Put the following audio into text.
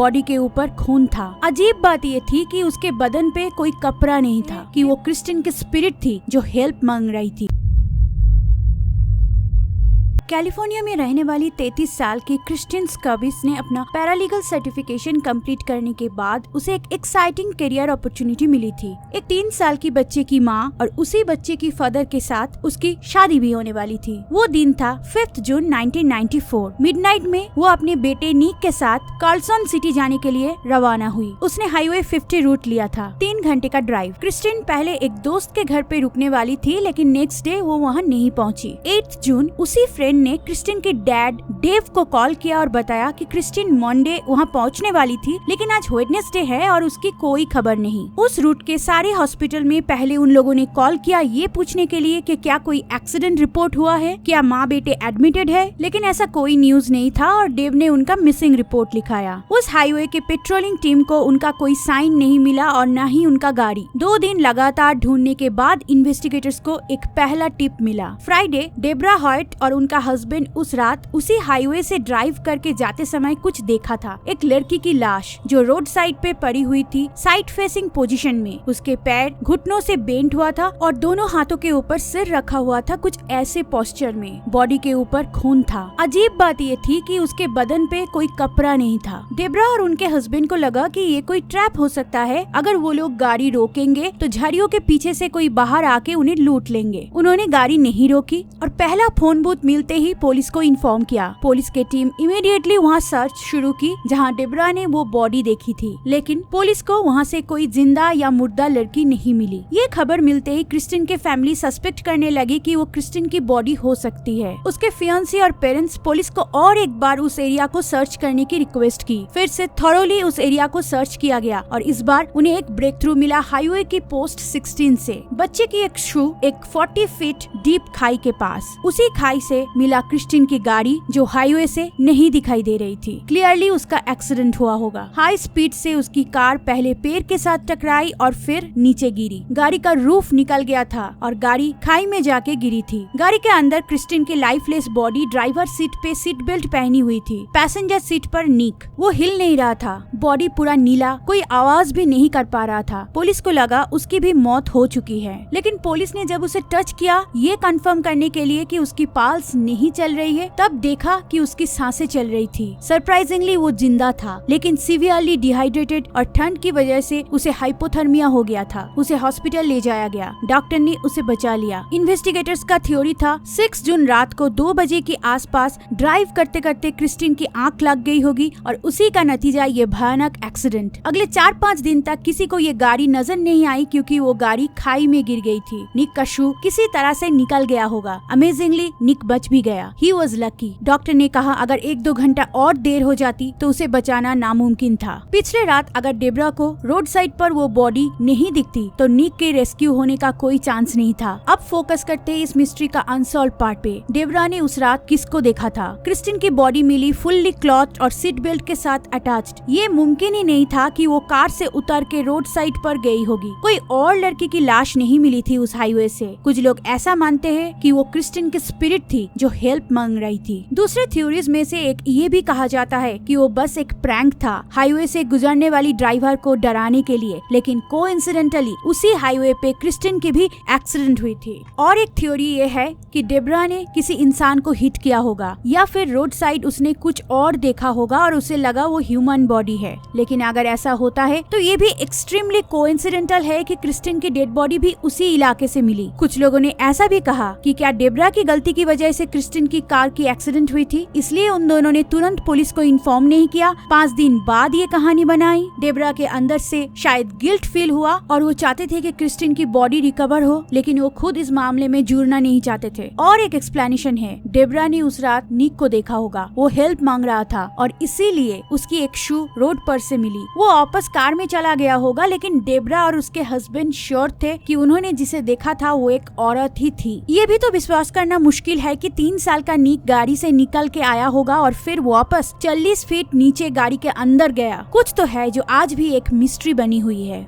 Body के ऊपर खून था। अजीब बात ये थी कि उसके बदन पे कोई कपड़ा नहीं था कि वो क्रिस्टिन की स्पिरिट थी जो हेल्प मांग रही थी। कैलिफोर्निया में रहने वाली 33 साल की क्रिस्टिन स्कर्बिस ने अपना पैरालीगल सर्टिफिकेशन कंप्लीट करने के बाद उसे एक एक्साइटिंग करियर अपॉर्चुनिटी मिली थी। एक 3 साल की बच्चे की माँ और उसी बच्चे की फादर के साथ उसकी शादी भी होने वाली थी। वो दिन था 5 जून 1994। मिडनाइट में वो अपने बेटे निक के साथ कार्लसन सिटी जाने के लिए रवाना हुई। उसने हाईवे 50 रूट लिया था, 3 घंटे का ड्राइव। क्रिस्टिन पहले एक दोस्त के घर पे रुकने वाली थी, लेकिन नेक्स्ट डे वो वहाँ नहीं पहुँची। 8 जून उसी फ्रेंड ने क्रिस्टिन के डैड डेव को कॉल किया और बताया कि क्रिस्टिन मंडे वहां पहुंचने वाली थी, लेकिन आज वेडनेसडे है और उसकी कोई खबर नहीं। उस रूट के सारे हॉस्पिटल में पहले उन लोगों ने कॉल किया ये पूछने के लिए कि क्या कोई एक्सीडेंट रिपोर्ट हुआ है, क्या माँ बेटे एडमिटेड है, लेकिन ऐसा कोई न्यूज नहीं था और डेव ने उनका मिसिंग रिपोर्ट लिखाया। उस हाईवे के पेट्रोलिंग टीम को उनका कोई साइन नहीं मिला और न ही उनका गाड़ी। 2 दिन लगातार ढूंढने के बाद इन्वेस्टिगेटर्स को एक पहला टिप मिला। फ्राइडे डेब्रा हॉयट और उनका हस्बैंड उस रात उसी हाईवे से ड्राइव करके जाते समय कुछ देखा था। एक लड़की की लाश जो रोड साइड पे पड़ी हुई थी, साइड फेसिंग पोजीशन में। उसके पैर घुटनों से बेंट हुआ था और दोनों हाथों के ऊपर सिर रखा हुआ था, कुछ ऐसे पोस्चर में। बॉडी के ऊपर खून था। अजीब बात ये थी कि उसके बदन पे कोई कपड़ा नहीं था। डेब्रा और उनके हस्बैंड को लगा कि ये कोई ट्रैप हो सकता है। अगर वो लोग गाड़ी रोकेंगे तो झाड़ियों के पीछे से कोई बाहर आके उन्हें लूट लेंगे। उन्होंने गाड़ी नहीं रोकी और पहला फोन बूथ मिलते ही पुलिस को इन्फॉर्म किया। पुलिस की टीम इमीडिएटली वहाँ सर्च शुरू की जहाँ डेब्रा ने वो बॉडी देखी थी, लेकिन पुलिस को वहाँ से कोई जिंदा या मुर्दा लड़की नहीं मिली। ये खबर मिलते ही क्रिस्टिन के फैमिली सस्पेक्ट करने लगी कि वो क्रिस्टिन की बॉडी हो सकती है। उसके फियांसी और पेरेंट्स पुलिस को और एक बार उस एरिया को सर्च करने की रिक्वेस्ट की। फिर से थॉरोली उस एरिया को सर्च किया गया और इस बार उन्हें एक ब्रेक थ्रू मिला हाईवे की पोस्ट 16 से। बच्चे की एक शू एक 40 फीट डीप खाई के पास। उसी खाई से मिला क्रिस्टिन की गाड़ी जो हाईवे से नहीं दिखाई दे रही थी। क्लियरली उसका एक्सीडेंट हुआ होगा। हाई स्पीड से उसकी कार पहले पेड़ के साथ टकराई और फिर नीचे गिरी। गाड़ी का रूफ निकल गया था और गाड़ी खाई में जाके गिरी थी। गाड़ी के अंदर क्रिस्टिन की लाइफलेस बॉडी ड्राइवर सीट पे सीट बेल्ट पहनी हुई थी। पैसेंजर सीट पर निक, वो हिल नहीं रहा था। बॉडी पूरा नीला, कोई आवाज भी नहीं कर पा रहा था। पुलिस को लगा उसकी भी मौत हो चुकी है, लेकिन पुलिस ने जब उसे टच किया ये कंफर्म करने के लिए कि उसकी पल्स नहीं चल रही है, तब देखा कि उसकी सांसें चल रही थी। सरप्राइजिंगली वो जिंदा था, लेकिन सीवियरली डिहाइड्रेटेड और ठंड की वजह से उसे हाइपोथर्मिया हो गया था। उसे हॉस्पिटल ले जाया गया। डॉक्टर ने उसे बचा लिया। इन्वेस्टिगेटर्स का थ्योरी था 6 जून रात को 2 बजे के आसपास ड्राइव करते करते क्रिस्टिन की आंख लग गई होगी और उसी का नतीजा ये भयानक एक्सीडेंट। अगले 4-5 दिन तक किसी को ये गाड़ी नजर नहीं आई क्योंकि वो गाड़ी खाई में गिर गई थी। निक का शू किसी तरह से निकल गया होगा। अमेजिंगली निक बच भी गया। He was lucky. डॉक्टर ने कहा अगर 1-2 घंटा और देर हो जाती तो उसे बचाना नामुमकिन था। पिछले रात अगर डेब्रा को रोड साइड पर वो बॉडी नहीं दिखती तो निक के रेस्क्यू होने का कोई चांस नहीं था। अब फोकस करते इस मिस्ट्री का अनसॉल्व पार्ट पे। डेब्रा ने उस रात किसको देखा था? क्रिस्टिन की बॉडी मिली फुल्ली क्लॉथ और सीट बेल्ट के साथ अटैच्ड। ये मुमकिन ही नहीं था कि वो कार से उतर के रोड साइड पर गई होगी। कोई और लड़की की लाश नहीं मिली थी उस हाईवे से। कुछ लोग ऐसा मानते हैं कि वो क्रिस्टिन की स्पिरिट थी जो हेल्प मांग रही थी। दूसरे थ्योरीज में से एक ये भी कहा जाता है कि वो बस एक प्रैंक था हाईवे से गुजरने वाली ड्राइवर को डराने के लिए, लेकिन कोइंसिडेंटली उसी हाईवे पे क्रिस्टिन की भी एक्सीडेंट हुई थी। और एक थ्योरी ये है कि डेब्रा ने किसी इंसान को हिट किया होगा या फिर रोड साइड उसने कुछ और देखा होगा और उसे लगा वो ह्यूमन बॉडी है। लेकिन अगर ऐसा होता है तो ये भी एक्सट्रीमली कोइंसिडेंटल है कि क्रिस्टिन की डेड बॉडी भी उसी इलाके से मिली। कुछ लोगों ने ऐसा भी कहा कि क्या डेब्रा की गलती की वजह से क्रिस्टिन की कार की एक्सीडेंट हुई थी, इसलिए उन दोनों ने तुरंत पुलिस को इन्फॉर्म नहीं किया। 5 दिन बाद ये कहानी बनाई। डेब्रा के अंदर से शायद गिल्ट फील हुआ और वो चाहते थे कि क्रिस्टिन की बॉडी रिकवर हो, लेकिन वो खुद इस मामले में जुड़ना नहीं चाहते थे। और एक एक्सप्लेनेशन है, डेब्रा ने उस रात निक को देखा होगा। वो हेल्प मांग रहा था और इसीलिए उसकी एक शू रोड पर से मिली। वो वापस कार में चला गया होगा, लेकिन डेब्रा और उसके हस्बैंड श्योर थे कि उन्होंने जिसे देखा था वो एक औरत ही थी। ये भी तो विश्वास करना मुश्किल है कि 3 साल का निक गाड़ी से निकल के आया होगा और फिर वापस 40 फीट नीचे गाड़ी के अंदर गया। कुछ तो है जो आज भी एक मिस्ट्री बनी हुई है।